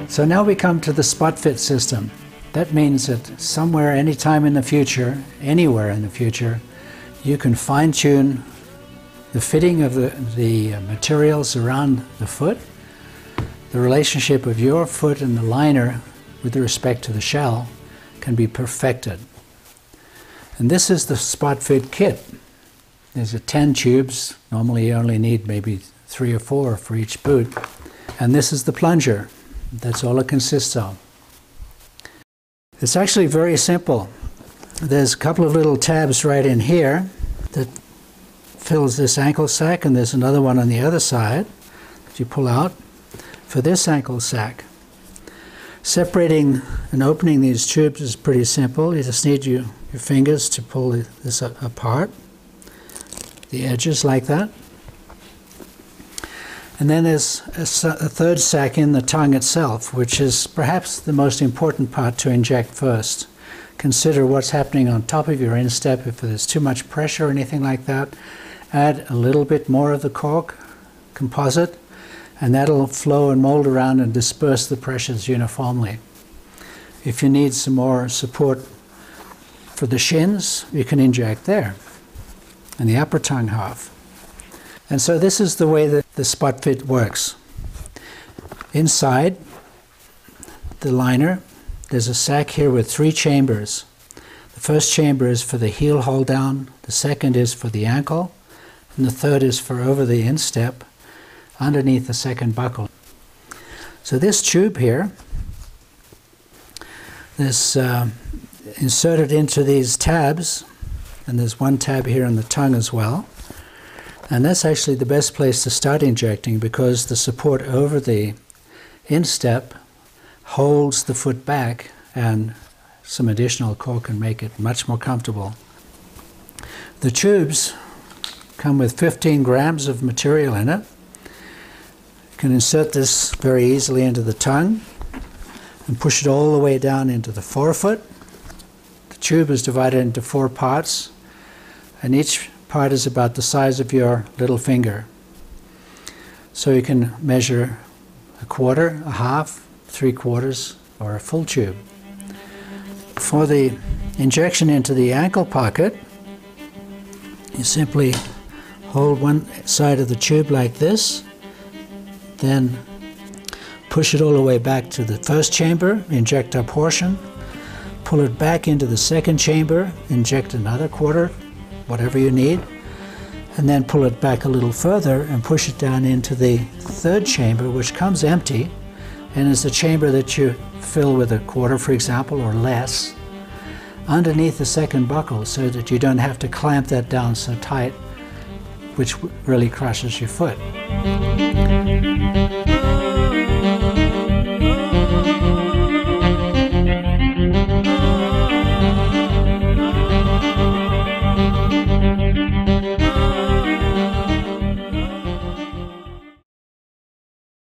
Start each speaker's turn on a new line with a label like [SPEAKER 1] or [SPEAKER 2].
[SPEAKER 1] So now we come to the Spotfit system. That means that somewhere, anytime in the future, anywhere in the future, you can fine-tune the fitting of the materials around the foot, the relationship of your foot and the liner with respect to the shell can be perfected. And this is the Spotfit kit. There's 10 tubes. Normally you only need maybe 3 or 4 for each boot. And this is the plunger. That's all it consists of. It's actually very simple. There's a couple of little tabs right in here that fills this ankle sack, and there's another one on the other side that you pull out for this ankle sack. Separating and opening these tubes is pretty simple. You just need your fingers to pull this apart, the edges like that. And then there's a third sac in the tongue itself, which is perhaps the most important part to inject first. Consider what's happening on top of your instep. If there's too much pressure or anything like that, add a little bit more of the cork composite, and that'll flow and mold around and disperse the pressures uniformly. If you need some more support for the shins, you can inject there, in the upper tongue half. And so this is the way that the Spotfit works. Inside the liner, there's a sac here with 3 chambers. The first chamber is for the heel hold down, the second is for the ankle, and the third is for over the instep, underneath the second buckle. So this tube here is inserted into these tabs, and there's one tab here in the tongue as well. And that's actually the best place to start injecting, because the support over the instep holds the foot back, and some additional cork can make it much more comfortable. The tubes come with 15 grams of material in it. You can insert this very easily into the tongue and push it all the way down into the forefoot. The tube is divided into 4 parts, and each part is about the size of your little finger. So you can measure a quarter, a half, 3/4, or a full tube. For the injection into the ankle pocket, you simply hold one side of the tube like this, then push it all the way back to the first chamber, inject a portion, pull it back into the second chamber, inject another quarter, whatever you need, and then pull it back a little further and push it down into the third chamber, which comes empty, and is the chamber that you fill with a quarter, for example, or less, underneath the second buckle, so that you don't have to clamp that down so tight, which really crushes your foot.